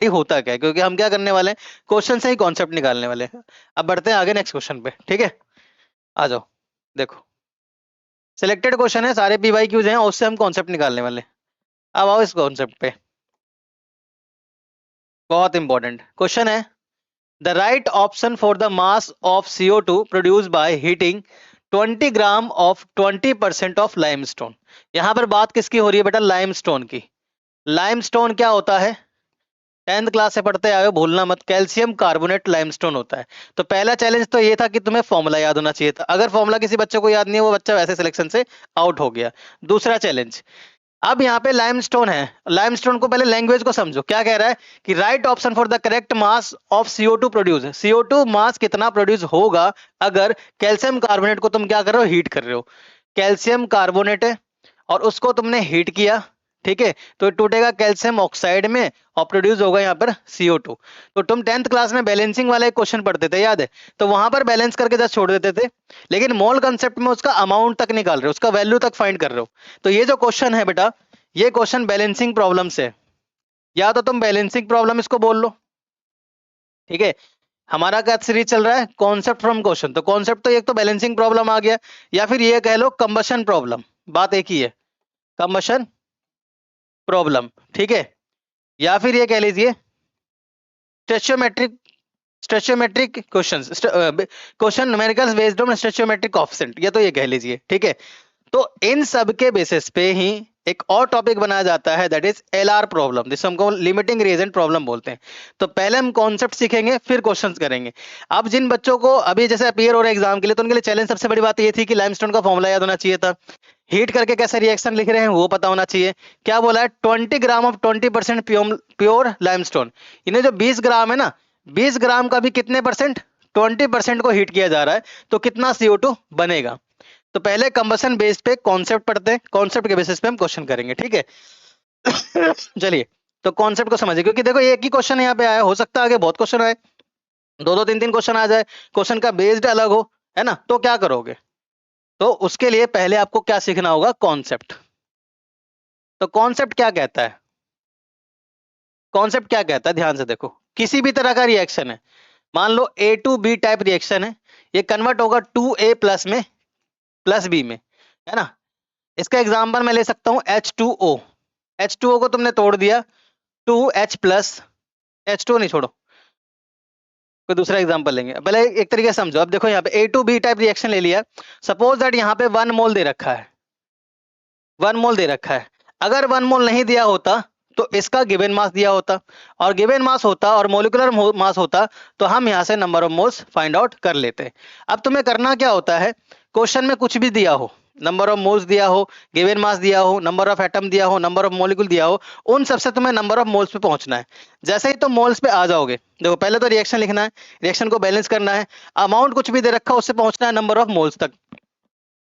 ये होता क्या है, क्योंकि हम क्या करने वाले हैं, क्वेश्चन से ही कॉन्सेप्ट निकालने वाले हैं। अब बढ़ते हैं आगे नेक्स्ट क्वेश्चन पे, ठीक है। आ जाओ, देखो सिलेक्टेड क्वेश्चन है, सारे पी वाई क्यूज हैं, और उससे हम कॉन्सेप्ट निकालने वाले हैं। अब आओ इस कॉन्सेप्ट पे, बहुत इंपॉर्टेंट क्वेश्चन है। The right option for the mass of CO2 produce by heating 20 gram of 20% of limestone. यहां पर बात किसकी हो रही है बेटा, लाइमस्टोन की। लाइमस्टोन क्या होता है, 10th क्लास से पढ़ते आए हो, भूलना मत, कैल्शियम कार्बोनेट लाइमस्टोन होता है। तो पहला चैलेंज तो ये था कि तुम्हें फॉर्मूला याद होना चाहिए था। अगर फॉर्मूला किसी बच्चे को याद नहीं है, वो बच्चा वैसे सिलेक्शन से आउट हो गया। दूसरा चैलेंज, अब यहाँ पे लाइमस्टोन है, लाइमस्टोन को पहले लैंग्वेज को समझो, क्या कह रहा है कि right option for the correct mass of CO2 produce. CO2 मास कितना प्रोड्यूस होगा अगर कैल्शियम कार्बोनेट को तुम क्या कर रहे हो, हीट कर रहे हो। कैल्शियम कार्बोनेट है और उसको तुमने हीट किया, ठीक है, तो टूटेगा कैल्शियम ऑक्साइड में और प्रोड्यूस होगा यहाँ पर CO2। तो तुम 10th क्लास में बैलेंसिंग वाला एक क्वेश्चन पढ़ते थे, याद है, तो वहां पर बैलेंस करके जस्ट छोड़ देते थे, लेकिन मोल कंसेप्ट में उसका अमाउंट तक निकाल रहे हो, उसका वैल्यू तक फाइंड कर रहे हो। तो ये जो क्वेश्चन है बेटा, ये क्वेश्चन बैलेंसिंग प्रॉब्लम से, या तो तुम बैलेंसिंग प्रॉब्लम इसको बोल लो, ठीक है। हमारा क्या सीरीज चल रहा है, कॉन्सेप्ट फ्रॉम क्वेश्चन, तो कॉन्सेप्ट तो एक तो बैलेंसिंग प्रॉब्लम आ गया, या फिर ये कह लो कंबशन प्रॉब्लम, बात एक ही है, कंबशन प्रॉब्लम, ठीक है। या फिर ये कह लीजिए stoichiometric, stoichiometric question, question numericals based on stoichiometric coefficient, ये तो ये कह लीजिए, ठीक है। तो इन सब के बेसिस पे ही एक और टॉपिक बनाया जाता है, दैट इज LR प्रॉब्लम, जिसे हमको लिमिटिंग रिएजेंट प्रॉब्लम बोलते हैं। तो पहले हम कॉन्सेप्ट सीखेंगे, फिर क्वेश्चंस करेंगे। अब जिन बच्चों को अभी जैसे अपीयर हो रहे एग्जाम के लिए, तो उनके लिए चैलेंज सबसे बड़ी बात ये थी कि लाइमस्टोन का फॉर्मूला याद होना चाहिए था, हीट करके कैसे रिएक्शन लिख रहे हैं वो पता होना चाहिए। क्या बोला है, 20 ग्राम ऑफ 20% प्योर लाइमस्टोन। इन्हें जो 20 ग्राम है ना, 20 ग्राम का भी कितने परसेंट, 20% को हीट किया जा रहा है, तो कितना CO2 बनेगा। तो पहले कंबशन बेस पे कॉन्सेप्ट पढ़ते हैं, कॉन्सेप्ट के बेसिस पे हम क्वेश्चन करेंगे, ठीक है। चलिए, तो कॉन्सेप्ट को समझिए, क्योंकि देखो एक ही क्वेश्चन यहाँ पे आया, हो सकता है आगे बहुत क्वेश्चन आए, दो दो तीन तीन क्वेश्चन आ जाए, क्वेश्चन का बेस्ड अलग हो, है ना, तो क्या करोगे। तो उसके लिए पहले आपको क्या सीखना होगा, कॉन्सेप्ट। तो कॉन्सेप्ट क्या कहता है, कॉन्सेप्ट क्या कहता है, ध्यान से देखो, किसी भी तरह का रिएक्शन है, मान लो A to B type reaction है, ये कन्वर्ट होगा 2A प्लस में, प्लस B में, है ना। इसका एग्जांपल मैं ले सकता हूं H2O, H2O को तुमने तोड़ दिया, 2H प्लस, H2O नहीं छोड़ो, कोई दूसरा एग्जांपल लेंगे, पहले एक तरीके से समझो। अब देखो यहाँ पे A to B type reaction ले लिया, सपोज दैट यहाँ पे 1 मोल दे रखा है, 1 मोल दे रखा है। अगर 1 मोल नहीं दिया होता तो इसका गिवन मास दिया होता, और गिवन मास होता और मोलिकुलर मास होता, तो हम यहाँ से number of moles find out कर लेते। अब तुम्हें करना क्या होता है, क्वेश्चन में कुछ भी दिया हो, नंबर ऑफ मोल्स दिया हो, गिवन मास दिया हो, नंबर ऑफ एटम दिया हो, नंबर ऑफ मोलिक्यूल दिया हो, उन सबसे तुम्हें नंबर ऑफ मोल्स पे पहुंचना है। जैसे ही तुम मोल्स पे आ जाओगे, देखो पहले तो रिएक्शन लिखना है, रिएक्शन को बैलेंस करना है, अमाउंट कुछ भी दे रखा है उससे पहुंचना है नंबर ऑफ मोल्स तक।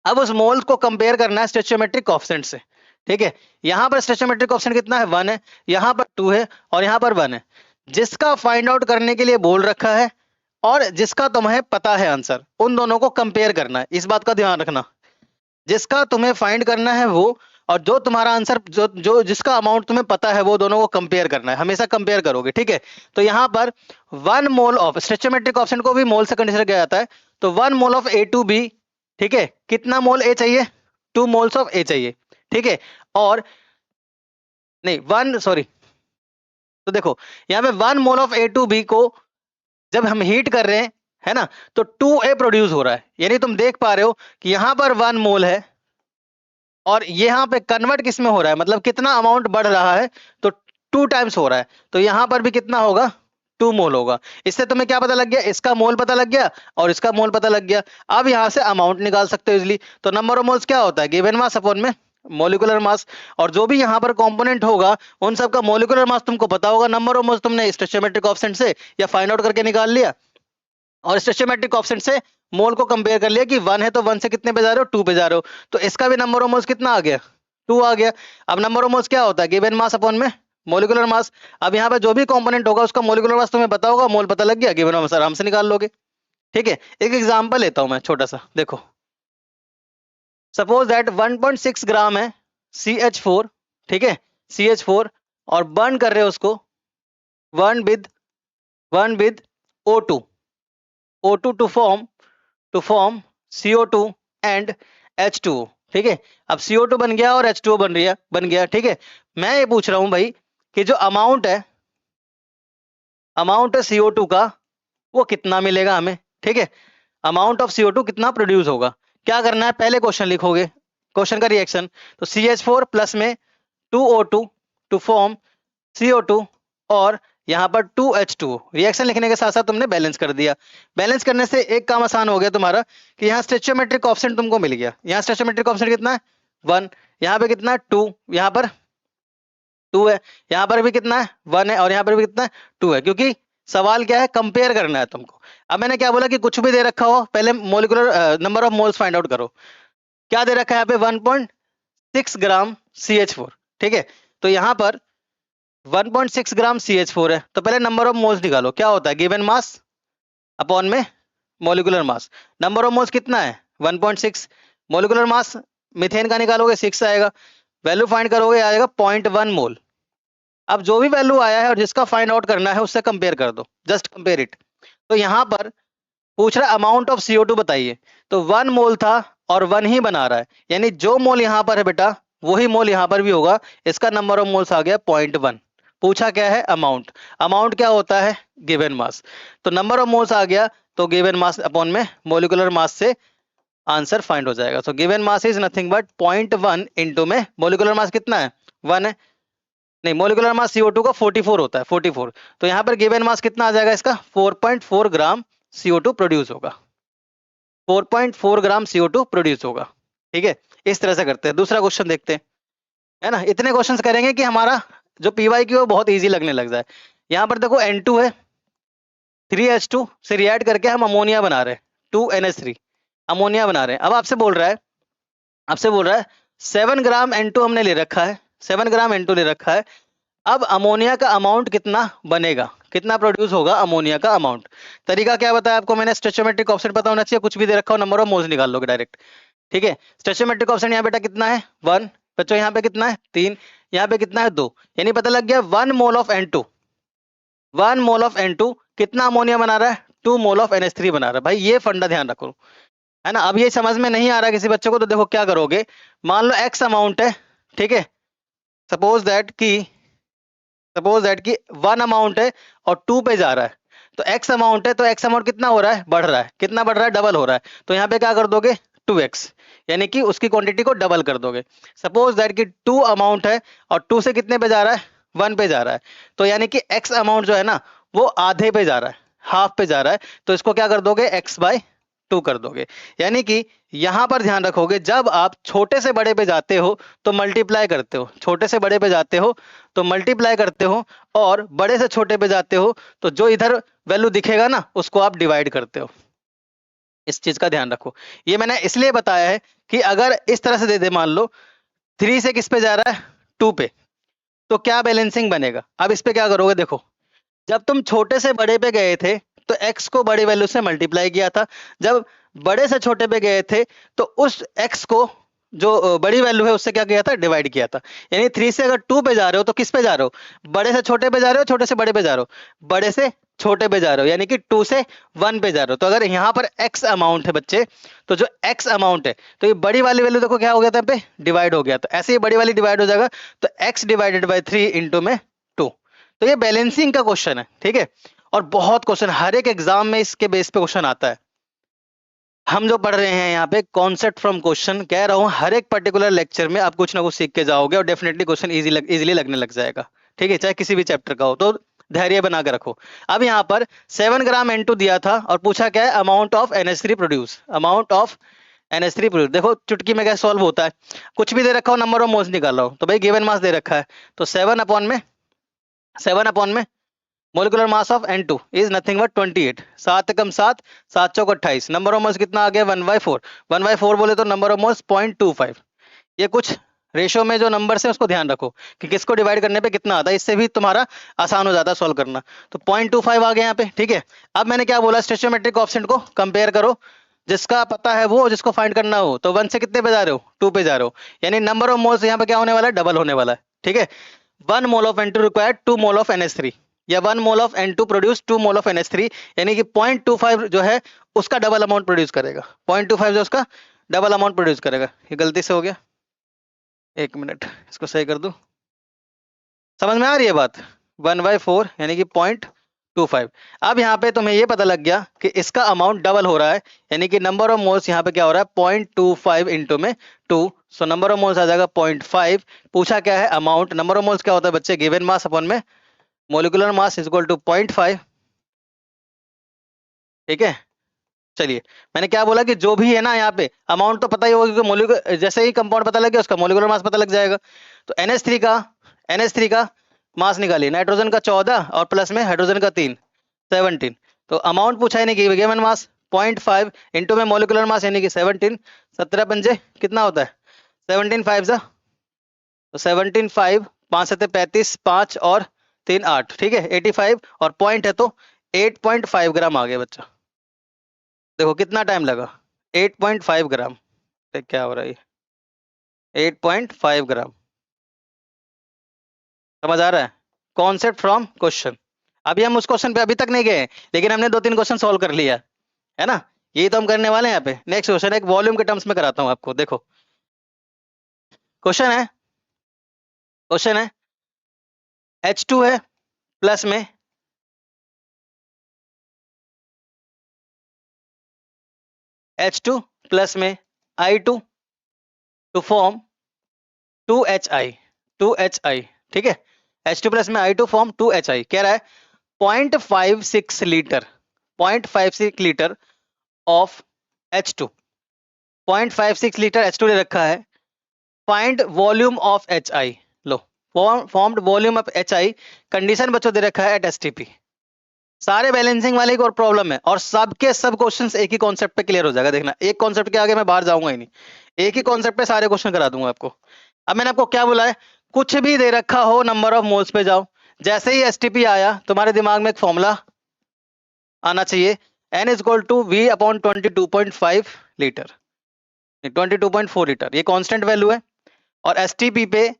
अब उस मोल्स को कंपेयर करना है स्टोइचियोमेट्रिक कोएफिशिएंट से, ठीक है। यहां पर स्टोइचियोमेट्रिक कोएफिशिएंट कितना है, 1 है, यहां पर 2 है, और यहां पर 1 है, जिसका फाइंड आउट करने के लिए बोल रखा है और जिसका तुम्हें पता है आंसर, उन दोनों को कंपेयर करना है, इस बात का ध्यान रखना। जिसका तुम्हें फाइंड करना है वो, और जो तुम्हारा आंसर, जो जो जिसका अमाउंट तुम्हें पता है, वो दोनों को कंपेयर करना है, हमेशा कंपेयर करोगे, ठीक है। तो यहाँ पर 1 मोल ऑफ स्टोइचियोमेट्रिक कोएफिशिएंट को भी मोल से कंसीडर किया जाता है, तो 1 mole of A to B, ठीक है, कितना मोल A चाहिए, 2 मोल्स ऑफ A चाहिए, ठीक है। और नहीं 1 सॉरी, तो देखो यहाँ पे 1 mole of A to B को जब हम हीट कर रहे हैं, है ना, तो 2A प्रोड्यूस हो रहा है, यानी तुम देख पा रहे हो कि यहाँ पर 1 मोल है और यहाँ पे कन्वर्ट किस में हो रहा है, मतलब कितना अमाउंट बढ़ रहा है, तो 2 टाइम्स हो रहा है, तो यहाँ पर भी कितना होगा, 2 मोल होगा। इससे तुम्हें क्या पता लग गया, इसका मोल पता लग गया और इसका मोल पता लग गया। अब यहाँ से अमाउंट निकाल सकते हो इजिली। तो नंबर ऑफ मोल्स क्या होता है, गिवन मास अपॉन में मोलिकुलर मास, और जो भी यहाँ पर कंपोनेंट होगा उन सब का मोलिकुलर मास तुमको पता होगा, नंबर ऑफ मोल्स तुमने स्टोइचियोमेट्रिक कोएफिशिएंट से या फाइंड आउट करके निकाल लिया, और स्टोइचियोमेट्रिक कोएफिशिएंट से मोल को कंपेयर कर लिया कि 1 है तो 1 से कितने पे जा रहे हो, 2 पे जा रहे हो, तो इसका भी नंबर ऑफ मोल्स कितना आ गया, 2 आ गया। अब नंबर ऑफ मोल्स क्या होता है, गिवन मास अपॉन में मोलिकुलर मास। अब यहाँ पे जो भी कंपोनेंट होगा उसका मोलिकुलर मास तुम्हें पता होगा, मोल पता लग गया, गिवन मास आराम से निकाल लोगे, ठीक है। एक एग्जांपल लेता हूं मैं छोटा सा, देखो सपोज दैट 1.6 ग्राम है CH4, ठीक है, CH4, और बर्न कर रहे हो उसको, one with O2 to form CO2 and H2O। ठीक है, अब CO2 बन गया और H2O बन गया। ठीक है, मैं ये पूछ रहा हूं भाई कि जो अमाउंट है CO2 का, वो कितना मिलेगा हमें। ठीक है, अमाउंट ऑफ CO2 कितना प्रोड्यूस होगा। क्या करना है, पहले क्वेश्चन लिखोगे, क्वेश्चन का रिएक्शन। तो CH4 प्लस में 2O2 टू फॉर्म CO2 और यहाँ पर 2H2O। रिएक्शन लिखने के साथ साथ तुमने बैलेंस कर दिया। बैलेंस करने से एक काम आसान हो गया तुम्हारा कि यहाँ स्टेचोमेट्रिक कोएफिशिएंट तुमको मिल गया। यहाँ स्टेचोमेट्रिक कोएफिशिएंट कितना है 1, यहाँ पे कितना है 2, यहाँ पर 2 है, यहाँ पर भी कितना है 1 है और यहाँ पर भी कितना है 2 है, क्योंकि सवाल क्या है, कंपेयर करना है तुमको। अब मैंने क्या बोला कि कुछ भी दे रखा हो पहले molecular number of moles find out करो। क्या दे रखा है यहाँ पे 1.6 ग्राम CH4। ठीक है, तो यहाँ पर 1.6 ग्राम CH4 है, तो पहले नंबर ऑफ मोल्स निकालो। क्या होता है, गिवन मास अपॉन में molecular mass. Number of moles कितना है 1.6, मोलिकुलर मास मीथेन का निकालोगे 6 आएगा, वैल्यू फाइंड करोगे आएगा 0.1 मोल। अब जो भी वैल्यू आया है और जिसका फाइंड आउट करना है उससे कंपेयर कर दो, जस्ट कंपेयर इट। तो यहाँ पर पूछ रहा है अमाउंट ऑफ CO2 बताइए, तो 1 मोल था और 1 ही बना रहा है, यानी जो मोल यहाँ पर है बेटा वही मोल यहाँ पर भी होगा। इसका नंबर ऑफ मोल्स आ गया 0.1। पूछा क्या है, अमाउंट। अमाउंट क्या होता है, गिवन मास। तो नंबर ऑफ मोल्स आ गया, तो गिवन मास अपॉन में मोलिकुलर मास से आंसर फाइंड हो जाएगा। So given mass is nothing but 0.1 into में मोलिकुलर मास कितना है 1 है, नहीं मोलिकुलर मास CO2 का 44 होता है 44, तो यहाँ पर गिवन मास कितना आ जाएगा इसका 4.4 ग्राम CO2 प्रोड्यूस होगा, 4.4 ग्राम CO2 प्रोड्यूस होगा। ठीक है, इस तरह से करते हैं। दूसरा क्वेश्चन देखते हैं, है ना। इतने क्वेश्चंस करेंगे कि हमारा जो PYQ है बहुत इजी लगने लग जाए। यहाँ पर देखो N2 है, 3H2 से रिएक्ट करके हम अमोनिया बना रहे हैं, 2NH3 अमोनिया बना रहे हैं। अब आपसे बोल रहा है 7 ग्राम N2 हमने ले रखा है, 7 ग्राम N2 ले रखा है। अब अमोनिया का अमाउंट कितना बनेगा, कितना प्रोड्यूस होगा अमोनिया का अमाउंट। तरीका क्या बताया आपको मैंने, स्टोइचोमेट्रिक कोएफिशिएंट पता होना चाहिए, कुछ भी दे रखा हो नंबर ऑफ मोल्स निकाल लोगे डायरेक्ट। ठीक है, स्टोइचोमेट्रिक कोएफिशिएंट यहाँ बेटा कितना है 1, बच्चों यहाँ पे कितना है 3, यहाँ पे कितना है 2, यानी पता लग गया 1 mole of N2, 1 mole of N2 कितना अमोनिया बना रहा है 2 मोल ऑफ NH3 बना रहा है। भाई ये फंडा ध्यान रखो, है ना। अब ये समझ में नहीं आ रहा किसी बच्चे को, तो देखो क्या करोगे, मान लो X अमाउंट है, ठीक है, सपोज दैट कि 1 अमाउंट है और 2 पे जा रहा है, तो X अमाउंट है, तो X अमाउंट कितना हो रहा है, बढ़ रहा है, कितना बढ़ रहा है, डबल हो रहा है। तो यहाँ पे क्या कर दोगे 2x, यानी कि उसकी क्वांटिटी को डबल कर दोगे। सपोज दैट कि 2 अमाउंट है और 2 से कितने पे जा रहा है 1 पे जा रहा है, तो यानी कि X अमाउंट जो है ना वो आधे पे जा रहा है, हाफ पे जा रहा है, तो इसको क्या कर दोगे x/2 कर दोगे। यानी कि यहां पर ध्यान रखोगे, जब आप छोटे से बड़े पे जाते हो तो मल्टीप्लाई करते हो, छोटे से बड़े पे जाते हो तो मल्टीप्लाई करते हो, और बड़े से छोटे पे जाते हो तो जो इधर वैल्यू दिखेगा ना उसको आप डिवाइड करते हो। इस चीज का ध्यान रखो। ये मैंने इसलिए बताया है कि अगर इस तरह से दे दे, मान लो 3 से किस पे जा रहा है 2 पे, तो क्या बैलेंसिंग बनेगा। अब इस पे क्या करोगे, देखो जब तुम छोटे से बड़े पे गए थे तो x को बड़ी वैल्यू से मल्टीप्लाई किया था, जब बड़े से छोटे पे गए थे तो उस x को जो बड़ी वैल्यू है उससे क्या किया था, डिवाइड किया था। यानी 3 से अगर 2 पे जा रहे हो तो किस पे जा रहे हो, बड़े से छोटे पे जा रहे हो, छोटे से बड़े पे जा रहे हो, बड़े से छोटे पे जा रहे हो, यानी कि 2 से 1 पे जा रहे हो। तो अगर यहाँ पर x अमाउंट है बच्चे, तो जो x अमाउंट है, तो ये बड़ी वाली वैल्यू देखो क्या हो गया था, यहाँ पे डिवाइड हो गया। तो ऐसे ही बड़ी वाली डिवाइड हो जाएगा, तो x डिवाइडेड बाई 3 इंटू में 2। तो ये बैलेंसिंग का क्वेश्चन है, ठीक है। और बहुत क्वेश्चन हर एक एग्जाम में इसके बेस पे क्वेश्चन आता है। हम जो पढ़ रहे हैं यहाँ पे कॉन्सेप्ट फ्रॉम क्वेश्चन, कह रहा हूँ हर एक पर्टिकुलर लेक्चर में आप कुछ ना कुछ सीख के जाओगे और डेफिनेटली क्वेश्चन इजीली लगने लग जाएगा, ठीक है, चाहे किसी भी चैप्टर का हो। तो धैर्य बना के रखो। अब यहाँ पर 7 ग्राम N2 दिया था और पूछा क्या है, amount of NH3 produce, amount of NH3 produce. देखो चुटकी में क्या सॉल्व होता है, कुछ भी दे रखा हो नंबर ऑफ मोल्स निकाल रहा हूँ, तो भाई गिवन मास दे रखा है, तो 7 अपॉन में molecular mass of N2 is nothing but 28, 7 come 7, 7 Chowk 28, number of moles कितना आ गया 1/4, 1/4 बोले तो नंबर ऑफ मोल्स 0.25। ये कुछ रेशो में जो नंबर है उसको ध्यान रखो कि किसको डिवाइड करने पे कितना आता है, इससे भी तुम्हारा आसान हो जाता है सॉल्व करना। तो 0.25 आ गया यहाँ पे, ठीक है। अब मैंने क्या बोला, स्टोइचोमेट्रिक कोएफिशिएंट को कंपेयर करो, जिसका पता है वो, जिसको फाइंड करना हो, तो 1 से कितने पे जा रहे हो 2 पे जा रहे हो, यानी नंबर ऑफ मोल्स यहाँ पे क्या होने वाला है, डबल होने वाला है, ठीक है। 1 mole of N2 required 2 mole of NH3, या 1 mole of N2 produce 2 mole of NH3, यानी कि 0.25 जो है उसका डबल अमाउंट प्रोड्यूस करेगा, 0.25 जो उसका डबल अमाउंट प्रोड्यूस करेगा। ये गलती से हो गया, 1 मिनट इसको सही कर दूं। समझ में आ रही है बात? 1/4 यानी कि 0.25। अब यहाँ पे तुम्हें ये पता लग गया कि इसका अमाउंट डबल हो रहा है, यानी कि नंबर ऑफ मोल्स यहाँ पे क्या हो रहा है 0.25 इंटू में 2, सो नंबर ऑफ मोल्स आ जाएगा 0.5। पूछा क्या है अमाउंट, नंबर ऑफ मोल्स क्या होता है बच्चे, गिवन मास अपॉन में molecular mass is equal to 0.5। ठीक है, चलिए मैंने क्या बोला कि जो भी है ना यहाँ पे अमाउंट तो पता ही होगा, क्योंकि मोलिकुलर जैसे ही कंपाउंड पता लग गया उसका मोलिकुलर मास पता लग जाएगा। तो NH3 का मास निकालिए, नाइट्रोजन का 14 और प्लस में हाइड्रोजन का 3, 17। तो अमाउंट पूछा ही नहीं कि गिवन मास 0.5 इंटू में मोलिकुलर मास यानी कि 17, 17 पंजे कितना होता है 17 5 जा, तो 17 5, 5 7 35, 5 और 3 8, ठीक है 85, और पॉइंट है तो 8.5 ग्राम आ गया बच्चा। देखो कितना टाइम लगा, 8.5 ग्राम। क्या हो रहा है, 8.5 ग्राम। समझ आ रहा है, कॉन्सेप्ट फ्रॉम क्वेश्चन। अभी हम उस क्वेश्चन पे अभी तक नहीं गए, लेकिन हमने 2-3 क्वेश्चन सॉल्व कर लिया है ना, यही तो हम करने वाले हैं यहाँ पे। नेक्स्ट क्वेश्चन एक वॉल्यूम के टर्म्स में कराता हूँ आपको। देखो क्वेश्चन है H2 है प्लस में H2 प्लस में I2 टू फॉर्म 2HI, ठीक है H2 प्लस में I2 फॉर्म 2HI। कह रहा है 0.56 litre, 0.56 litre of H2, 0.56 litre H2 ले रखा है। Find volume of HI। Low formed volume of HI, condition बच्चों दे रखा है एट STP। सारे बैलेंसिंग वाले की और प्रॉब्लम है, और सबके सब क्वेश्चंस एक ही कॉन्सेप्ट पे क्लियर हो जाएगा। देखना एक कॉन्सेप्ट के आगे मैं बाहर जाऊंगा ही नहीं, एक ही कॉन्सेप्ट पे सारे क्वेश्चन करा दूंगा आपको। अब मैंने आपको क्या बोला है, कुछ भी दे रखा हो नंबर ऑफ मोल्स पे जाओ, जैसे ही STP आया तुम्हारे दिमाग में एक फॉर्मूला आना चाहिए, N is equal to V upon 22.5 litre, 22.4 litre, ये कांस्टेंट वैल्यू है। और STP पे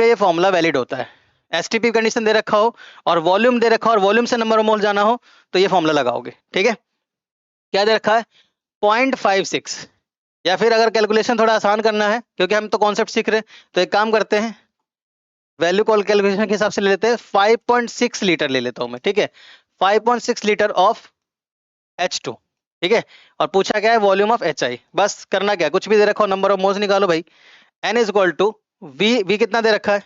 ये फॉर्मूला वैलिड होता है। STP कंडीशन दे रखा हो और वॉल्यूम दे रखा हो और वॉल्यूम से नंबर ऑफ मोल जाना हो तो ये फॉर्मूला लगाओगे। ठीक है, क्या दे रखा है 0.56, या फिर अगर कैलकुलेशन थोड़ा आसान करना है क्योंकि हम तो कॉन्सेप्ट सीख रहे हैं, तो एक काम करते हैं वैल्यू कॉल कैलकुलेशन के हिसाब से ले लेते हैं, 5.6 लीटर ले लेता हूं मैं। ठीक है, 5.6 लीटर ऑफ H2। ठीक है, और पूछा क्या है वॉल्यूम ऑफ HI। बस करना क्या, कुछ भी दे रखा हो नंबर ऑफ मोल्स निकालो भाई। N is equal to V कितना दे रखा है,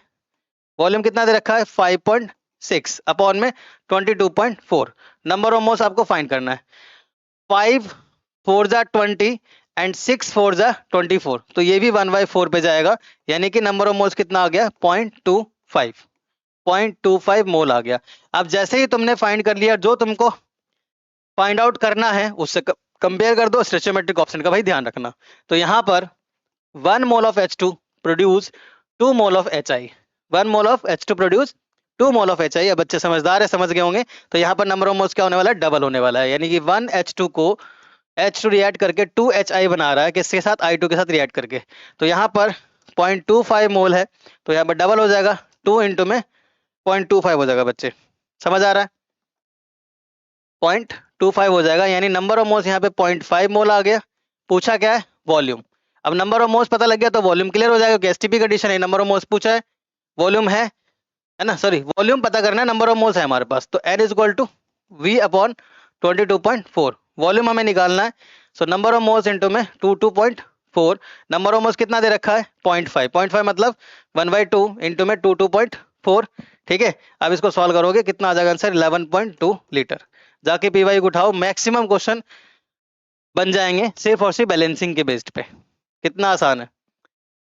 वॉल्यूम कितना दे रखा है 5.6 अपॉन में 22.4, नंबर ऑफ मोल्स आपको फाइंड करना है। 5 4 जा 20 एंड 6 4 जा 24, तो ये भी 1/4 पे जाएगा, यानी कि नंबर ऑफ मोल्स कितना आ गया 0.25 मोल आ गया। अब जैसे ही तुमने फाइंड कर लिया, जो तुमको फाइंड आउट करना है उससे कंपेयर कर दो स्टोइचोमेट्रिक ऑप्शन का, भाई ध्यान रखना। तो यहाँ पर 1 mole of H2 produce 2 mole of HI, 1 mole of H2 produce 2 mole of HI। अब बच्चे समझदार है, समझ गए होंगे। तो यहाँ पर नंबर ऑफ मोल्स क्या होने वाला है, डबल होने वाला है, यानी कि 1 H2 को H2 रिएक्ट करके 2 HI बना रहा है, किसके साथ I2 के साथ रिएक्ट करके। तो यहाँ पर 0.25 मोल है, तो यहाँ पर डबल हो जाएगा, 2 इंटू में 0.25 हो जाएगा। बच्चे समझ आ रहा है, 0.25 हो जाएगा, यानी नंबर ऑफ मोल्स यहाँ पे 0.5 मोल आ गया। पूछा क्या है वॉल्यूम, अब नंबर ऑफ मोल्स पता लग गया तो वॉल्यूम क्लियर हो जाएगा, क्योंकि STP कंडीशन है, नंबर ऑफ मोल्स पूछा है, वॉल्यूम है ना, सॉरी वॉल्यूम पता करना है, नंबर ऑफ मोल्स है हमारे पास। तो N is equal to V upon 22.4, volume हमें निकालना है। So number of moles into में 22.4, नंबर ऑफ मोल्स कितना दे रखा है 0.5 मतलब 1/2 इंटू में 22.4। ठीक है, अब इसको सॉल्व करोगे कितना आ जाएगा आंसर 11.2 लीटर। जाके PY को उठाओ, मैक्सिमम क्वेश्चन बन जाएंगे सिर्फ और सिर्फ बैलेंसिंग के बेस्ड पे। कितना आसान है,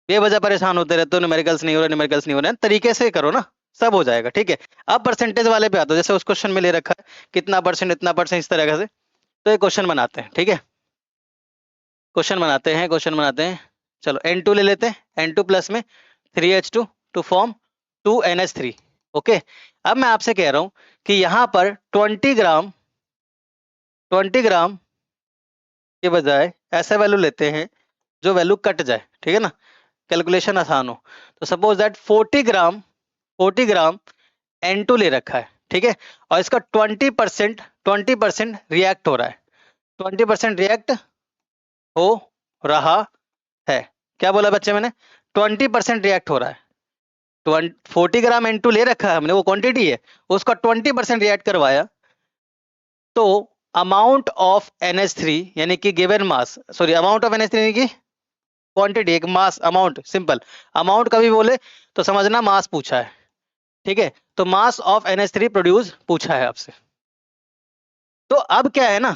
बेवजह परेशान होते रहते हो, न्यूमेरिकल्स नहीं हो रहे, न्यूमेरिकल्स नहीं हो रहे, तरीके से करो ना, सब हो जाएगा। ठीक है, अब परसेंटेज वाले पे आता हो, जैसे उस क्वेश्चन में ले रखा है कितना परसेंट इतना परसेंट, इस तरह से। तो एक क्वेश्चन बनाते हैं, ठीक है क्वेश्चन बनाते हैं। चलो N2 ले लेते हैं, N2 प्लस में 3H2 to form 2NH3। Okay, अब मैं आपसे कह रहा हूं कि यहाँ पर 20 ग्राम के बजाय ऐसा वैल्यू लेते हैं जो वैल्यू कट जाए, ठीक है ना, कैलकुलेशन आसान हो। तो सपोज दैट 40 ग्राम N2 ले रखा है, ठीक है, और इसका 20% रिएक्ट हो रहा है, 20% रिएक्ट हो रहा है। क्या बोला बच्चे मैंने? 20% रिएक्ट हो रहा है। 40 ग्राम N2 ले रखा है हमने, वो क्वांटिटी है, उसका 20% रिएक्ट करवाया, तो अमाउंट ऑफ NH3 यानी कि given mass, sorry amount of NH3 यानी कि क्वांटिटी, एक मास, अमाउंट, सिंपल अमाउंट कभी बोले तो समझना मास पूछा है, ठीक है, तो मास ऑफ NH3 प्रोड्यूस पूछा है आपसे। तो अब क्या है ना,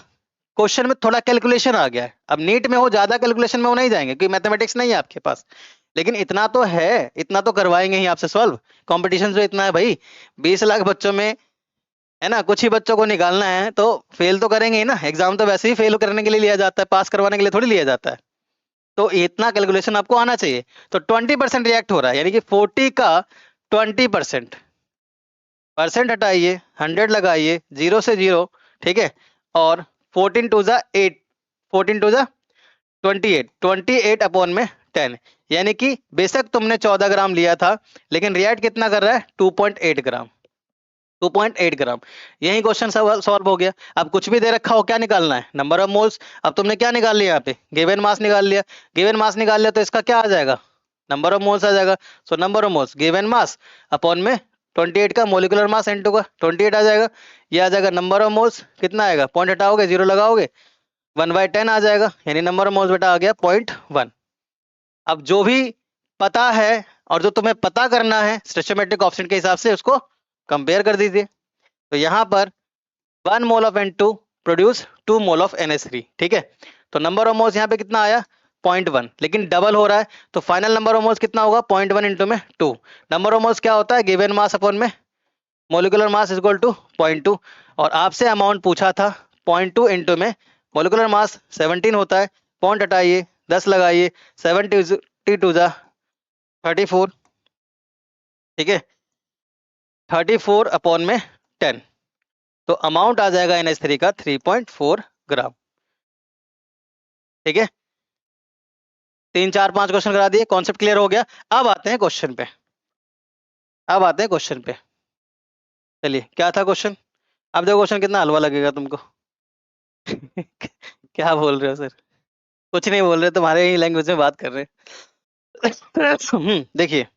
क्वेश्चन में थोड़ा कैलकुलेशन आ गया है। अब नीट में हो ज्यादा कैलकुलेशन में वो नहीं जाएंगे क्योंकि मैथमेटिक्स नहीं है आपके पास, लेकिन इतना तो है, इतना तो करवाएंगे ही आपसे सॉल्व। कंपटीशन जो इतना है भाई, 20 लाख बच्चों में, है ना, कुछ ही बच्चों को निकालना है, तो फेल तो करेंगे ही ना। एग्जाम तो वैसे ही फेल करने के लिए लिया जाता है, पास करवाने के लिए थोड़ी लिया जाता है। तो इतना कैलकुलेशन आपको आना चाहिए। तो 20% रिएक्ट हो रहा है, यानी कि 40 का 20%, परसेंट हटाइए, 100 लगाइए, 0 से 0, ठीक है, और 14 टू जा 8, 14 टू जा 28, 28 अपॉन में 10, यानी कि बेशक तुमने 14 ग्राम लिया था, लेकिन रिएक्ट कितना कर रहा है? 2.8 ग्राम, 2.8 ग्राम। यही क्वेश्चन सॉल्व हो गया। अब कुछ भी दे रखा हो, क्या निकालना है? Number of moles. अब तुमने क्या निकाल लिया? यहाँ पे गिवन मास निकाल लिया, गिवन मास निकाल लिया, तो इसका क्या आ जाएगा? नंबर ऑफ मोल्स आ जाएगा। सो number of moles given mass upon में 28 का मोलिकुलर मास N2 का 28 आ जाएगा। ये आ जाएगा नंबर ऑफ मोल्स, कितना आएगा? पॉइंट हटाओगे, 0 लगाओगे, 1/10 आ जाएगा, यानी नंबर ऑफ मोल्स बेटा आ गया 0.1। अब जो भी पता है और जो तुम्हें पता करना है स्टोइचोमेट्रिक कोएफिशिएंट के हिसाब से उसको कंपेयर कर दीजिए। तो यहाँ पर 1 mole of N2 produce 2 mole of NH3, ठीक है। तो नंबर ऑफ मोल्स यहाँ पे कितना आया? 0.1, लेकिन डबल हो रहा है, तो फाइनल नंबर ऑफ मोल्स कितना होगा? 0.1 इंटू में 2। नंबर ऑफ मोल्स क्या होता है? गिवन मास अपॉन में molecular mass is equal to 0.2, और आपसे अमाउंट पूछा था 0.2 इंटू में मोलिकुलर मास 17 होता है, पॉइंट हटाइए, 10 लगाइए, 72 जा 34, ठीक है, 34 अपॉन में 10, तो अमाउंट आ जाएगा NH3 का 3.4 ग्राम, ठीक है। 3 4 5 क्वेश्चन करा दिए, कॉन्सेप्ट क्लियर हो गया। अब आते हैं क्वेश्चन पे, अब आते हैं क्वेश्चन पे। चलिए, क्या था क्वेश्चन? अब देखो क्वेश्चन कितना हलवा लगेगा तुमको। क्या बोल रहे हो सर? कुछ नहीं बोल रहे, तुम्हारे ही लैंग्वेज में बात कर रहे हैं। देखिए,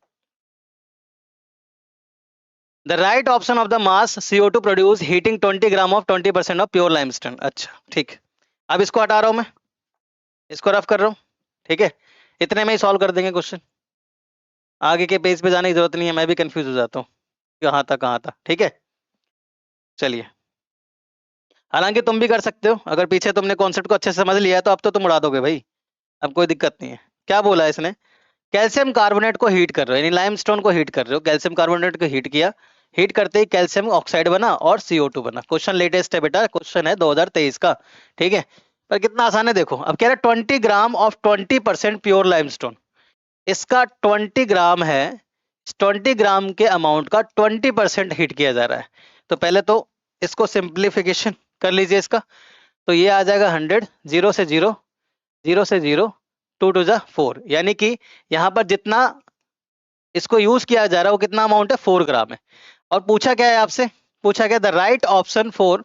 the right option of the mass CO2 produce heating 20 gram of 20% of pure limestone. अच्छा ठीक, अब इसको हटा रहा हूं मैं, इसको रफ कर रहा हूँ, ठीक है, इतने में ही सॉल्व कर देंगे क्वेश्चन, आगे के पेज पे जाने की जरूरत नहीं है, मैं भी कंफ्यूज हो जाता हूँ कहाँ था, ठीक है। चलिए, हालांकि तुम भी कर सकते हो, अगर पीछे तुमने कॉन्सेप्ट को अच्छे से समझ लिया है तो अब तो तुम उड़ा दोगे भाई, अब कोई दिक्कत नहीं है। क्या बोला है इसने? कैल्शियम कार्बोनेट को हीट कर रहे हो, यानी लाइमस्टोन को हीट कर रहे हो, कैल्शियम कार्बोनेट को हीट किया, हीट करते ही कैल्शियम ऑक्साइड बना और CO2 बना। क्वेश्चन लेटेस्ट है बेटा, क्वेश्चन है 2023 का, ठीक है, पर कितना आसान है देखो। अब कह रहा है 20 ग्राम ऑफ 20% प्योर लाइमस्टोन, इसका 20 ग्राम है, 20 ग्राम के अमाउंट का 20% हीट किया जा रहा है। तो पहले तो इसको सिंप्लीफिकेशन कर लीजिए इसका, तो ये आ जाएगा 100, 0 से 0, 0 से 0, 2 टू जा 4, यानी कि यहाँ पर जितना इसको यूज किया जा रहा है वो कितना अमाउंट है? 4 ग्राम है। और पूछा क्या है आपसे? पूछा क्या, the right option for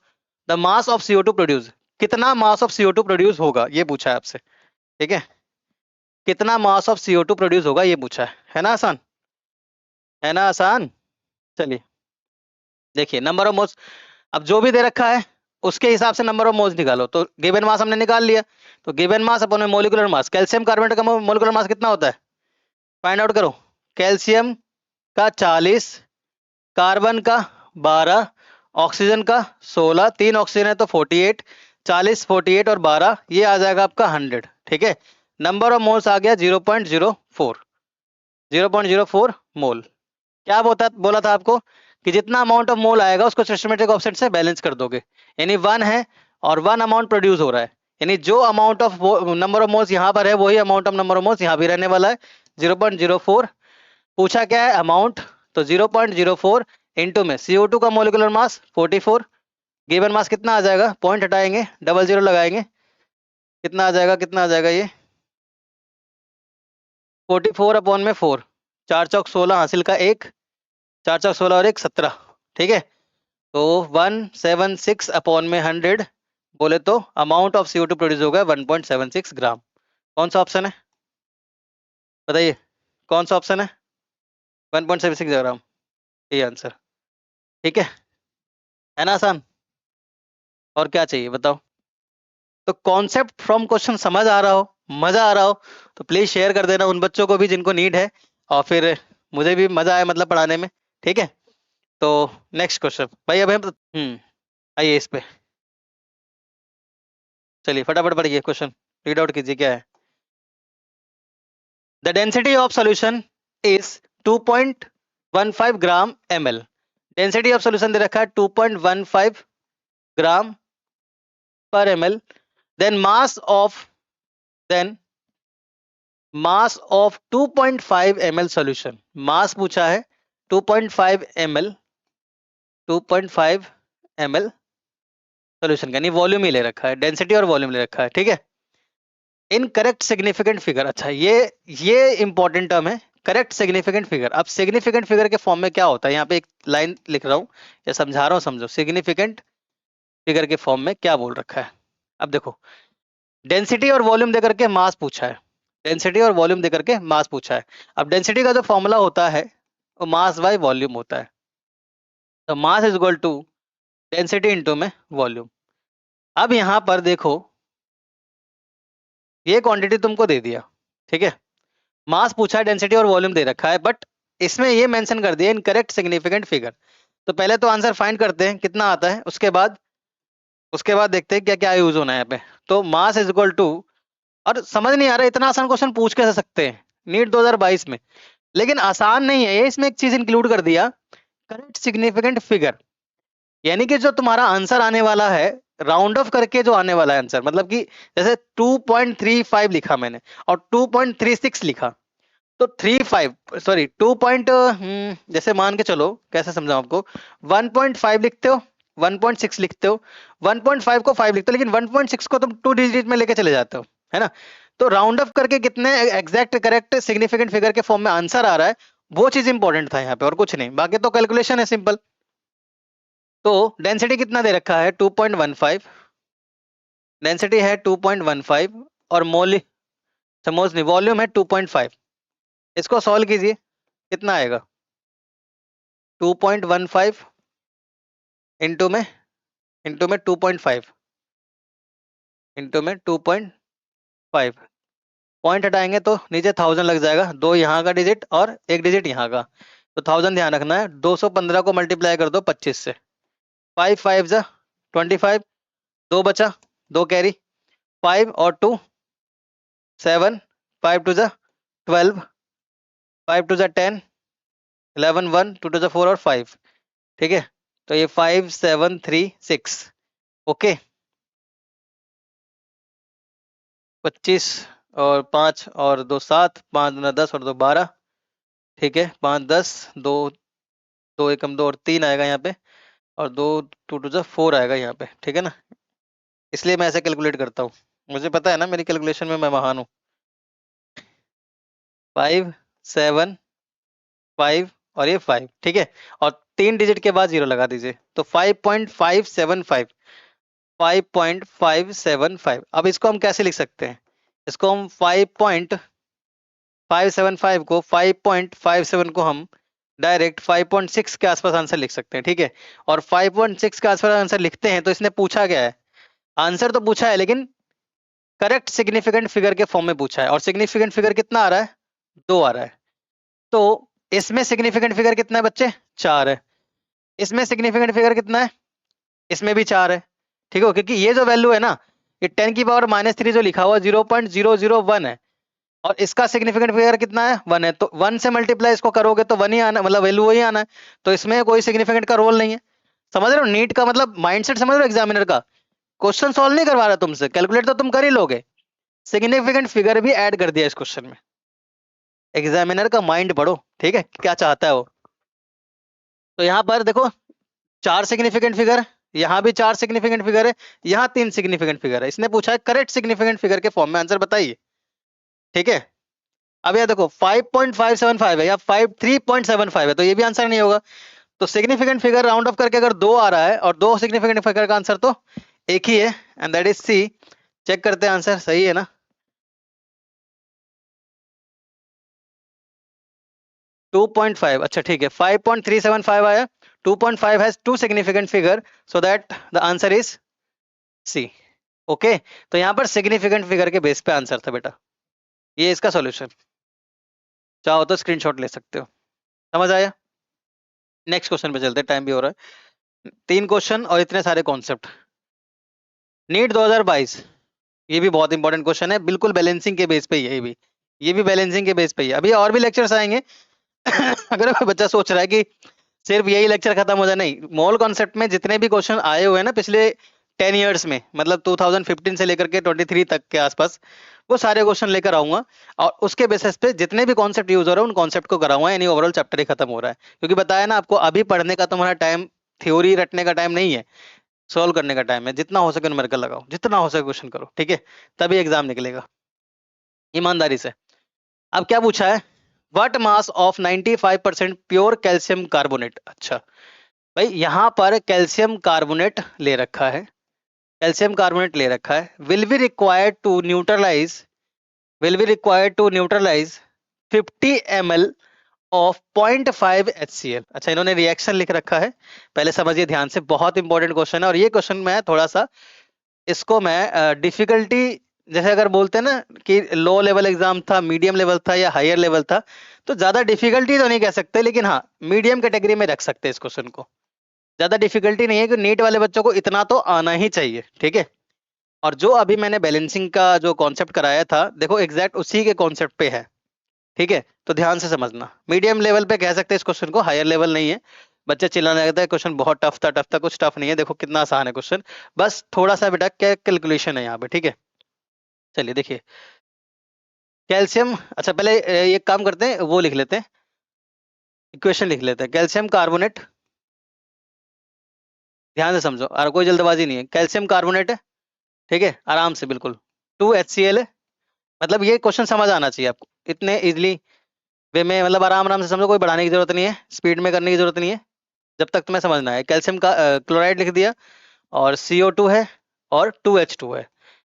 the mass of CO2 produce, कितना मास ऑफ CO2 प्रोड्यूस होगा, ये पूछा है आपसे, ठीक है, कितना मास ऑफ CO2 प्रोड्यूस होगा ये पूछा है ना? आसान है ना? आसान। चलिए देखिए, नंबर ऑफ मोल्स, अब जो भी दे रखा है उसके हिसाब से नंबर ऑफ मोल्स निकालो। तो गिवन मास हमने निकाल लिया, तो given mass upon molecular mass, calcium carbonate का मोलिकुलर मास कितना होता है? फाइंड आउट करो। कैल्शियम का 40, कार्बन का 12, ऑक्सीजन का 16, 3 ऑक्सीजन है तो 48, 40 48 और 12, ये आ जाएगा आपका 100, ठीक है। नंबर ऑफ मोल्स आ गया 0.04, 0.04 मोल। क्या बोला था आपको कि जितना अमाउंट ऑफ मोल आएगा उसको सिस्टमेटिक ऑफसेट से बैलेंस कर दोगे, यानी 1 है और 1 अमाउंट प्रोड्यूस हो रहा है, यानी जो amount of number of moles यहाँ पर है वही amount of number of moles यहाँ भी रहने वाला है, 0.04। पूछा क्या है? अमाउंट, तो 0.04 इंटू में CO2 का मोलिकुलर मास 44, गिवन मास कितना आ जाएगा? पॉइंट हटाएंगे, 00 लगाएंगे, कितना आ जाएगा? कितना आ जाएगा ये? 44 अपॉन में 4, 4 चौक 16, हासिल का 1, 4 चौक 16 और 1 17, ठीक है। तो 176 अपॉन में 100 बोले तो अमाउंट ऑफ CO2 प्रोड्यूस होगा 1.76 ग्राम। कौन सा ऑप्शन है बताइए, कौन सा ऑप्शन है? 1.76 ग्राम, ये आंसर। ठीक है ना आसान? और क्या चाहिए बताओ? तो कॉन्सेप्ट फ्रॉम क्वेश्चन समझ आ रहा हो, मजा आ रहा हो तो प्लीज शेयर कर देना उन बच्चों को भी जिनको नीड है, और फिर मुझे भी मजा आए मतलब पढ़ाने में। ठीक है, तो नेक्स्ट क्वेश्चन भाई। अब हम आइए इस पे, चलिए फटाफट पढ़िए क्वेश्चन, रीड आउट कीजिए क्या है। The density of solution is 2.15 gram ml। Density of solution दे रखा है 2.15 ग्राम पर ml। Then mass of 2.5 ml solution, mass पूछा है 2.5 ml, 2.5 ml सोल्यूशन का, नहीं वॉल्यूम ही ले रखा है, डेंसिटी और वॉल्यूम ले रखा है। ठीक है, इनकरेक्ट सिग्निफिकेंट फिगर, अच्छा ये इंपॉर्टेंट टर्म है, करेक्ट सिग्निफिकेंट फिगर। अब सिग्निफिकेंट फिगर के फॉर्म में क्या होता है, यहाँ पे एक लाइन लिख रहा हूँ या समझा रहा हूँ, समझो सिग्निफिकेंट फिगर के फॉर्म में क्या बोल रखा है। अब देखो, डेंसिटी और वॉल्यूम देकर के मास पूछा है, डेंसिटी और वॉल्यूम देकर के मास पूछा है। अब डेंसिटी का जो फॉर्मूला होता है वो मास बाय वॉल्यूम होता है, तो mass is equal to density into में वॉल्यूम। अब यहाँ पर देखो, ये क्वांटिटी तुमको दे दिया, ठीक है, मास पूछा है, डेंसिटी और वॉल्यूम दे रखा है, बट इसमें ये मेंशन कर दिया इनकरेक्ट सिग्निफिकेंट फिगर। तो पहले तो आंसर फाइंड करते हैं कितना आता है, उसके बाद देखते हैं क्या क्या यूज होना है यहाँ पे। तो मास इज इक्वल टू, और समझ नहीं आ रहा इतना आसान क्वेश्चन पूछ कैसे सकते हैं नीट 2022 में, लेकिन आसान नहीं है ये, इसमें एक चीज इंक्लूड कर दिया, करेक्ट सिग्निफिकेंट फिगर, यानी कि जो तुम्हारा आंसर आने वाला है राउंड ऑफ करके जो आने वाला है आंसर, मतलब कि जैसे 2.35 लिखा मैंने और 2.36 लिखा, तो 2 पॉइंट, जैसे मान के चलो, कैसे समझाऊं आपको, 1.5 लिखते हो, 1.6 लिखते हो, 1.5 को 5 लिखते हो, लेकिन 1.6 को तुम 2 डिजिट में लेके चले जाते हो, है ना? तो राउंड ऑफ करके कितने एग्जैक्ट करेक्ट सिग्निफिकेंट फिगर के फॉर्म में आंसर आ रहा है, वो चीज इंपॉर्टेंट था यहाँ पे, और कुछ नहीं, बाकी तो कैलकुलेशन है सिंपल। तो डेंसिटी कितना दे रखा है 2.15, डेंसिटी है 2.15, और मोल वॉल्यूम है 2.5। इसको सॉल्व कीजिए, कितना आएगा 2.15 इंटू में 2.5 इंटू में 2.5, पॉइंट हटाएंगे तो नीचे 1000 लग जाएगा, 2 यहाँ का डिजिट और 1 डिजिट यहाँ का, तो 1000 ध्यान रखना है। 215 को मल्टीप्लाई कर दो 25 से, 5 5 जा 25, 2 बचा, 2 कैरी, 5 और 2 7, 5 2 जा 12, 5 2 जा 10, 11 1 2 2 जा 4 और 5। ठीक है, तो ये 5 7 3 6, ओके, 25 और 5 और 2 7, 5 9 10 और 2 12। ठीक है, 5 10, 2 2 एकम 2 और 3 आएगा यहाँ पे, और 2 2 2 जा 4 आएगा यहाँ पे। ठीक है ना, इसलिए मैं ऐसे कैलकुलेट करता हूँ, मुझे पता है ना मेरी कैलकुलेशन में मैं महान हूँ। 5 7 5 और ये 5, ठीक है, और 3 डिजिट के बाद 0 लगा दीजिए, तो 5.575, 5.575। अब इसको हम कैसे लिख सकते हैं, इसको हम 5.575 को 5.57 को हम डायरेक्ट 5.6 के आसपास आंसर लिख सकते हैं। ठीक है, और 5.6 के आसपास आंसर लिखते हैं तो इसने पूछा क्या है, आंसर तो पूछा है लेकिन करेक्ट सिग्निफिकेंट फिगर के फॉर्म में पूछा है, और सिग्निफिकेंट फिगर कितना आ रहा है, 2 आ रहा है। तो इसमें सिग्निफिकेंट फिगर कितना है बच्चे, 4 है। इसमें सिग्निफिकेंट फिगर कितना है, इसमें भी 4 है। ठीक है, क्योंकि ये जो वैल्यू है ना, ये 10 की पावर -3 जो लिखा हुआ 0.001 है, और इसका सिग्निफिकेंट फिगर कितना है, 1 है, तो 1 से मल्टीप्लाई इसको करोगे तो 1 ही आना, मतलब वैल्यू वही आना है, तो इसमें कोई सिग्निफिकेंट का रोल नहीं है। समझ रहे हो नीट का मतलब माइंडसेट, समझ रहे हो एग्जामिनर का, क्वेश्चन सॉल्व नहीं करवा रहा तुमसे, कैलकुलेट तो तुम कर ही लोगे, सिग्निफिकेंट फिगर भी ऐड कर दिया इस क्वेश्चन में। एग्जामिनर का माइंड पढ़ो, ठीक है, क्या चाहता है वो। तो यहाँ पर देखो 4 सिग्निफिकेंट फिगर, यहाँ भी 4 सिग्निफिकेंट फिगर है, यहाँ 3 सिग्निफिकेंट फिगर है, इसने पूछा है करेक्ट सिग्निफिकेंट फिगर के फॉर्म में आंसर बताइए। ठीक है, अब यह देखो 5.575 है या 3.75 है, तो ये भी आंसर नहीं होगा। तो सिग्निफिकेंट फिगर राउंड ऑफ करके अगर 2 आ रहा है और 2 सिग्निफिकेंट फिगर का आंसर तो एक ही है, and that is C. Check करते हैं आंसर सही है ना। 2.5, अच्छा ठीक है, 5.375 आया। 2.5 has 2 significant figure, so that the answer is C. Okay, तो यहाँ पर सिग्निफिकेंट फिगर के बेस पे आंसर था बेटा, ये इसका सॉल्यूशन। चाहो तो स्क्रीनशॉट ले सकते हो। समझ आया? नेक्स्ट क्वेश्चन पे चलते हैं, टाइम भी हो रहा है। 3 क्वेश्चन और इतने सारे कॉन्सेप्ट। नीट 2022, ये भी बहुत इंपॉर्टेंट क्वेश्चन है, बिल्कुल बैलेंसिंग के बेस पे ही है ये भी बैलेंसिंग के बेस पे ही है। अभी और भी लेक्चर्स आएंगे अगर कोई बच्चा सोच रहा है कि सिर्फ यही लेक्चर खत्म हो जाए, नहीं, मोल कॉन्सेप्ट में जितने भी क्वेश्चन आए हुए हैं ना पिछले 10 इयर्स में, मतलब 2015 से लेकर के 23 तक के आसपास, वो सारे क्वेश्चन लेकर आऊंगा और उसके बेसिस पे जितने भी कॉन्सेप्ट यूज हो रहे हैं उन कॉन्सेप्ट को कराऊंगा, यानी ओवरऑल चैप्टर ही खत्म हो रहा है। क्योंकि बताया ना आपको, अभी पढ़ने का तुम्हारा टाइम, थ्योरी रटने का टाइम नहीं है, सॉल्व करने का टाइम है। जितना हो सके न्यूमेरिकल लगाओ, जितना हो सके क्वेश्चन करो, ठीक है, तभी एग्जाम निकलेगा ईमानदारी से। अब क्या पूछा है, what mass of 95% pure calcium carbonate. अच्छा भाई, यहाँ पर कैल्शियम कार्बोनेट ले रखा है, कैल्शियम कार्बोनेट ले रखा है, will be required to neutralize, will be required to neutralize 50 ml of 0.5 HCl। अच्छा, इन्होंने रिएक्शन लिख रखा है, पहले समझिए ध्यान से, बहुत इंपॉर्टेंट क्वेश्चन है। और ये क्वेश्चन मैं थोड़ा सा, इसको मैं डिफिकल्टी, जैसे अगर बोलते हैं ना कि लो लेवल एग्जाम था, मीडियम लेवल था या हायर लेवल था, तो ज्यादा डिफिकल्टी तो नहीं कह सकते, लेकिन हाँ मीडियम कैटेगरी में रख सकते हैं इस क्वेश्चन को। ज्यादा डिफिकल्टी नहीं है कि नीट वाले बच्चों को इतना तो आना ही चाहिए, ठीक है। और जो अभी मैंने बैलेंसिंग का जो कॉन्सेप्ट कराया था, देखो एग्जैक्ट उसी के कॉन्सेप्ट पे है, ठीक है। तो ध्यान से समझना, मीडियम लेवल पे कह सकते हैं इस क्वेश्चन को, हायर लेवल नहीं है। बच्चे चिल्लाने लगता है क्वेश्चन बहुत टफ था, कुछ टफ नहीं है, देखो कितना आसान है क्वेश्चन, बस थोड़ा सा बेटा क्या कैलकुलेशन है यहाँ पे, ठीक है। चलिए देखिए, कैल्शियम, अच्छा पहले एक काम करते हैं, वो लिख लेते हैं, इक्वेशन लिख लेते हैं। कैल्शियम कार्बोनेट, ध्यान से समझो और कोई जल्दबाजी नहीं है, कैल्शियम कार्बोनेट है, ठीक है, आराम से बिल्कुल, 2HCl है। मतलब ये क्वेश्चन समझ आना चाहिए आपको इतने इजिली वे में, मतलब आराम आराम से समझो, कोई बढ़ाने की जरूरत नहीं है, स्पीड में करने की जरूरत नहीं है, जब तक तुम्हें समझना है। कैल्शियम का क्लोराइड लिख दिया, और CO2 है, और 2H2 है,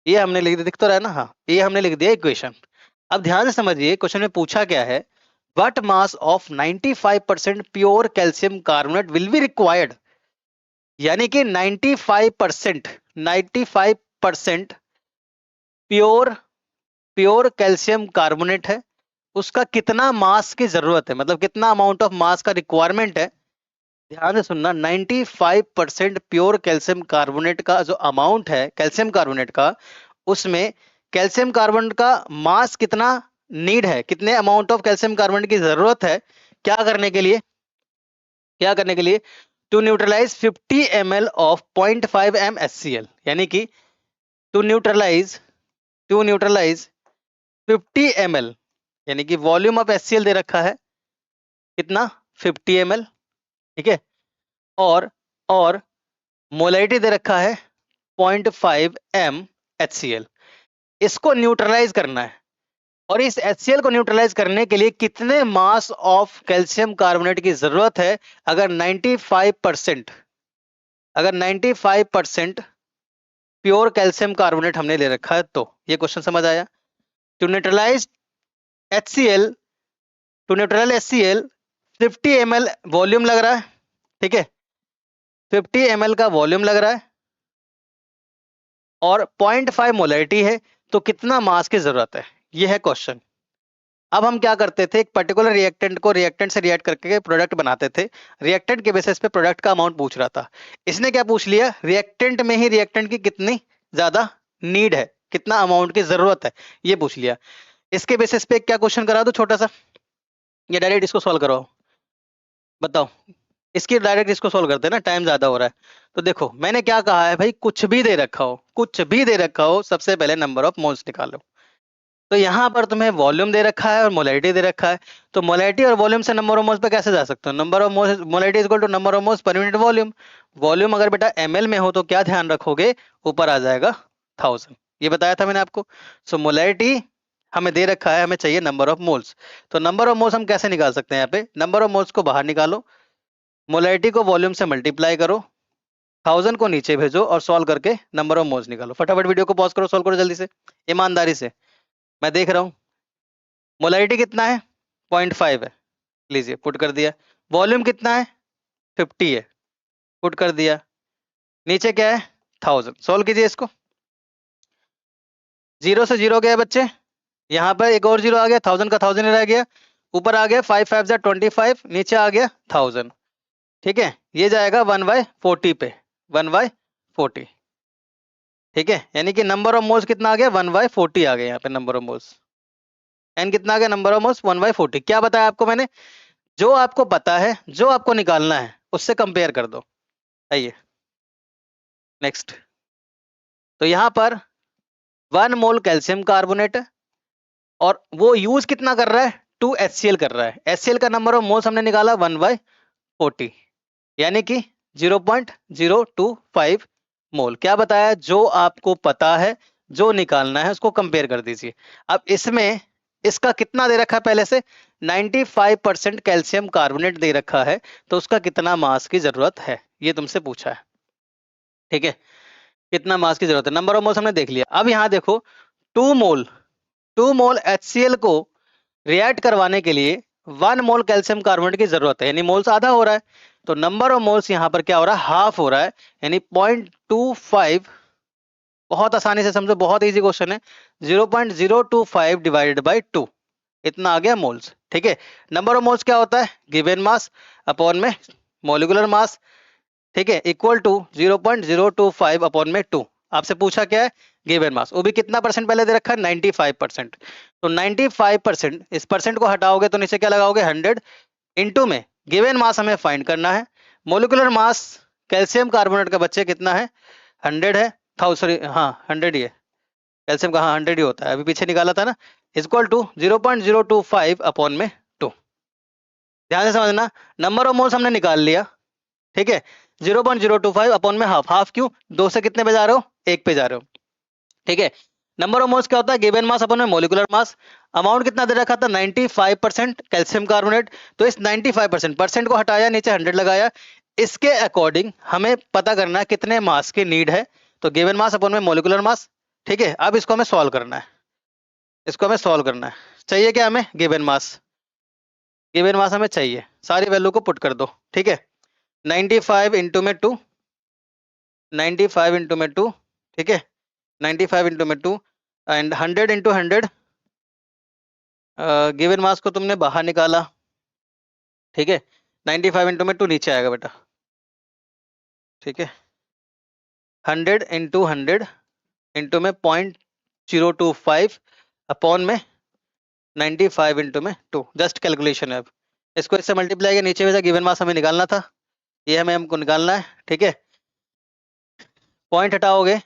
ये हमने लिख दिया, दिख तो रहा है ना, हाँ ये हमने लिख दिया इक्वेशन। अब ध्यान से समझिए, क्वेश्चन में पूछा क्या है, what mass of 95% pure calcium carbonate will be required, यानी कि 95%, 95% प्योर, प्योर कैल्शियम कार्बोनेट है, उसका कितना मास की जरूरत है, मतलब कितना अमाउंट ऑफ मास का रिक्वायरमेंट है। ध्यान से सुनना, 95% प्योर कैल्शियम कार्बोनेट का जो अमाउंट है कैल्शियम कार्बोनेट का, उसमें कैल्शियम कार्बोनेट का मास कितना नीड है, कितने अमाउंट ऑफ कैल्शियम कार्बोनेट की जरूरत है, क्या करने के लिए, क्या करने के लिए, to neutralize 50 ml of 0.5 m HCl, यानी कि to neutralize, to neutralize 50 ml, यानी कि वॉल्यूम ऑफ HCl दे रखा है कितना, 50 ml, ठीक है, और मोलैरिटी दे रखा है 0.5 m HCl। इसको न्यूट्रलाइज करना है, और इस HCl को न्यूट्रलाइज करने के लिए कितने मास ऑफ कैल्शियम कार्बोनेट की जरूरत है। अगर 95%, अगर 95% प्योर कैल्शियम कार्बोनेट हमने ले रखा है, तो ये क्वेश्चन समझ आया। To neutralize HCl, to neutral HCl 50 ml volume लग रहा है, ठीक है, 50 ml का वॉल्यूम लग रहा है, और 0.5 मोलैरिटी है, तो कितना मास की जरूरत है, ये है क्वेश्चन। अब हम क्या करते थे, एक पर्टिकुलर रिएक्टेंट को रिएक्टेंट से रिएक्ट करके प्रोडक्ट बनाते थे, रिएक्टेंट के बेसिस पे प्रोडक्ट का अमाउंट पूछ रहा था। इसने क्या पूछ लिया, रिएक्टेंट में ही रिएक्टेंट की कितनी ज्यादा नीड है, कितना अमाउंट की जरूरत है, ये पूछ लिया। इसके बेसिस पे क्या क्वेश्चन करा दो छोटा सा, या डायरेक्ट इसको सॉल्व करो, बताओ। इसकी डायरेक्ट इसको सॉल्व करते हैं ना, टाइम ज्यादा हो रहा है। तो देखो मैंने क्या कहा है भाई, कुछ भी दे रखा हो, कुछ भी दे रखा हो, सबसे पहले नंबर ऑफ मोल्स निकालो। तो यहाँ पर तुम्हें वॉल्यूम दे रखा है और मोलैरिटी दे रखा है, तो मोलैरिटी और वॉल्यूम से नंबर ऑफ मोल्स पे कैसे जा सकते हो, number of moles, molarity equal to number of moles per unit volume. Volume अगर बेटा ml में हो तो क्या ध्यान रखोगे, ऊपर आ जाएगा 1000, ये बताया था मैंने आपको। सो मोलैरिटी हमें दे रखा है, हमें चाहिए नंबर ऑफ मोल्स। तो नंबर ऑफ मोल्स हम कैसे निकाल सकते हैं, यहाँ पे नंबर ऑफ मोल्स को बाहर निकालो, मोलैरिटी को वॉल्यूम से मल्टीप्लाई करो, 1000 को नीचे भेजो और सॉल्व करके नंबर ऑफ मोल्स निकालो। फटाफट वीडियो को पॉज करो, सॉल्व करो जल्दी से, ईमानदारी से, मैं देख रहा हूँ। मोलैरिटी कितना है? 0.5 है, लीजिए पुट कर दिया। वॉल्यूम कितना है? 50 है, पुट कर दिया। नीचे क्या है? 1000, सॉल्व कीजिए इसको। 0 से 0 गया बच्चे, यहाँ पर एक और 0 आ गया, 1000 का 1000 ही रह गया, ऊपर आ गया 5 5 25, नीचे आ गया 1000। ठीक है, ये जाएगा 1/40 पे, 1/40। ठीक है, यानी कि नंबर ऑफ मोल्स कितना आ गया? 1/40 आ गया यहाँ पे नंबर ऑफ मोल्स। एन कितना आ गया? Number of moles 1/40। क्या बताया आपको मैंने? जो आपको पता है, जो आपको निकालना है, उससे कंपेयर कर दो। आइए नेक्स्ट। तो यहाँ पर 1 मोल कैल्शियम कार्बोनेट है और वो यूज कितना कर रहा है? 2 HCl कर रहा है। HCl का नंबर ऑफ मोल्स हमने निकाला 1/40, यानी कि 0.025 मोल। क्या बताया? जो आपको पता है, जो निकालना है, उसको कंपेयर कर दीजिए। अब इसमें इसका कितना दे रखा है पहले से? 95% कैल्शियम कार्बोनेट दे रखा है, तो उसका कितना मास की जरूरत है, ये तुमसे पूछा है। ठीक है, कितना मास की जरूरत है, नंबर ऑफ मोल्स हमने देख लिया। अब यहाँ देखो, 2 मोल HCl को रिएक्ट करवाने के लिए 1 मोल कैल्शियम कार्बोनेट की जरूरत है, यानी मोल्स आधा हो रहा है, तो नंबर ऑफ मोल्स यहाँ पर क्या हो रहा है? हाफ हो रहा है, यानी 0.25। बहुत आसानी से समझो, बहुत इजी क्वेश्चन है। 0.025 डिवाइडेड बाई 2, इतना आ गया मोल्स। ठीक है, नंबर ऑफ मोल्स क्या होता है? गिवन मास अपॉन में मॉलिक्यूलर मास। ठीक है, इक्वल टू 0.025 अपॉन में 2। आपसे पूछा क्या है? गिवन मास, वो भी कितना परसेंट पहले दे रखा है? 95%। तो 95%, इस परसेंट को हटाओगे तो नीचे क्या लगाओगे? 100 इंटू में गिवन मास हमें फाइंड करना है। मोलिकुलर मास कैल्शियम कार्बोनेट का बच्चे कितना है? 100 है, सॉरी हाँ 100 ही है, कैल्शियम का हाँ 100 ही होता है, अभी पीछे निकाला था ना। इक्वल टू 0.025 अपॉन में 2। ध्यान से समझना, नंबर ऑफ मोल्स हमने निकाल लिया। ठीक है, 0.025 अपॉन में हाफ। हाफ क्यों? 2 से कितने पे जा रहे हो? 1 पे जा रहे हो। ठीक है, नंबर ऑफ मोल्स क्या होता है? गिवन मास अपॉन में मॉलिक्यूलर मास। अमाउंट कितना दे रखा था? 95% कैल्शियम कार्बोनेट। तो इस 95% परसेंट को हटाया, नीचे 100 लगाया। इसके अकॉर्डिंग हमें पता करना है कितने मास की नीड है, तो गिवन मास अपॉन में मॉलिक्यूलर मास। ठीक है, अब इसको हमें सॉल्व करना है, इसको हमें सॉल्व करना है। चाहिए क्या हमें? Given mass. गिवन मास हमें चाहिए, सारी वैल्यू को पुट कर दो। ठीक है, 95 इंटू में 2, 95 इंटू में 2। ठीक है, 95 इंटू में 2 एंड 100 इंटू 100। गिवन मास को तुमने बाहर निकाला। ठीक है, 95 इंटू में 2 नीचे आएगा बेटा। ठीक है, 100 इंटू 100 इंटू में 0.025 अपॉन में 95 इंटू में 2, जस्ट कैलकुलेशन है। अब इसको इससे मल्टीप्लाई किया, नीचे में गिवन मास हमें निकालना था, ये हमें हमको निकालना है। ठीक है, पॉइंट हटाओगे,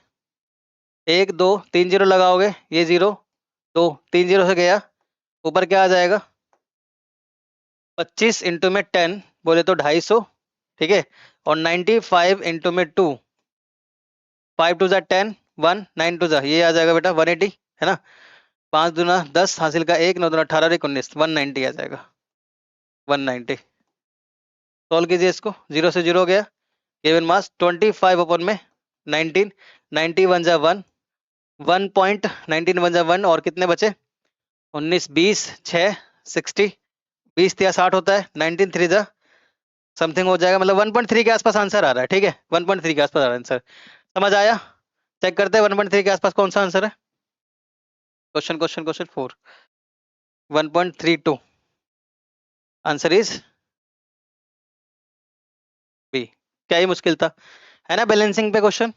1 2 3 0 लगाओगे, ये 0 2 3 0 से गया, ऊपर क्या आ जाएगा? 25 इंटू में 10 बोले तो 250। ठीक है, और 95 इंटू में 2, 5 2 10, 1 9 2 ये आ जाएगा बेटा 180, है ना। 5 दूना 10, हासिल का 1, 9 दूना 18, 19, 190 आ जाएगा, 190। सॉल्व कीजिए इसको, 0 से 0 गया, गिवन मास 25 अपॉन में 19, 90 1 जा 1, 1.19 1 जा 1, और कितने बचे? 19 20 6 60, 20 या 60 होता है, 19 3 जा समथिंग हो जाएगा, मतलब 1.3 के आसपास आंसर आ रहा है। ठीक है, 1.3 के आसपास आ रहा है आंसर, समझ आया? चेक करते हैं 1.3 के आसपास कौन सा आंसर है। Question 4, 1.32 answer is B. क्या ही मुश्किल था, है ना? बैलेंसिंग पे क्वेश्चन,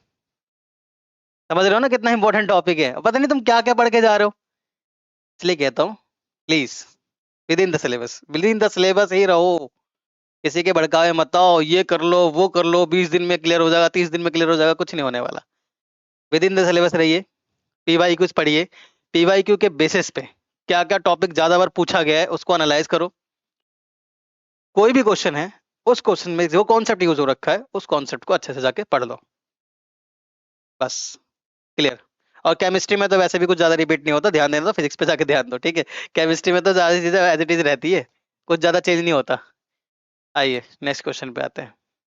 समझ रहे हो ना कितना इंपॉर्टेंट टॉपिक है। पता नहीं तुम क्या क्या पढ़ के जा रहे हो, इसलिए कहता हूँ please within the syllabus, within the syllabus ही रहो। किसी के भड़कावे मत आओ, ये कर लो वो कर लो, 20 दिन में क्लियर हो जाएगा, 30 दिन में क्लियर हो जाएगा, कुछ नहीं होने वाला। विद इन द सिलेबस रहिए, पीवाईक्यूज पढ़िए, पीवाईक्यू के बेसिस पे क्या क्या टॉपिक ज्यादा बार पूछा गया है उसको एनालाइज करो। कोई भी क्वेश्चन है, उस क्वेश्चन में जो कॉन्सेप्ट यूज हो रखा है उस कॉन्सेप्ट को अच्छे से जाके पढ़ लो, बस क्लियर। और केमिस्ट्री में तो वैसे भी कुछ ज्यादा रिपीट नहीं होता, ध्यान देना, तो फिजिक्स पे जाके ध्यान दो। ठीक है, केमिस्ट्री में तो ज्यादा चीजें एज इट इज रहती है, कुछ ज्यादा चेंज नहीं होता। आइए नेक्स्ट क्वेश्चन पे आते हैं।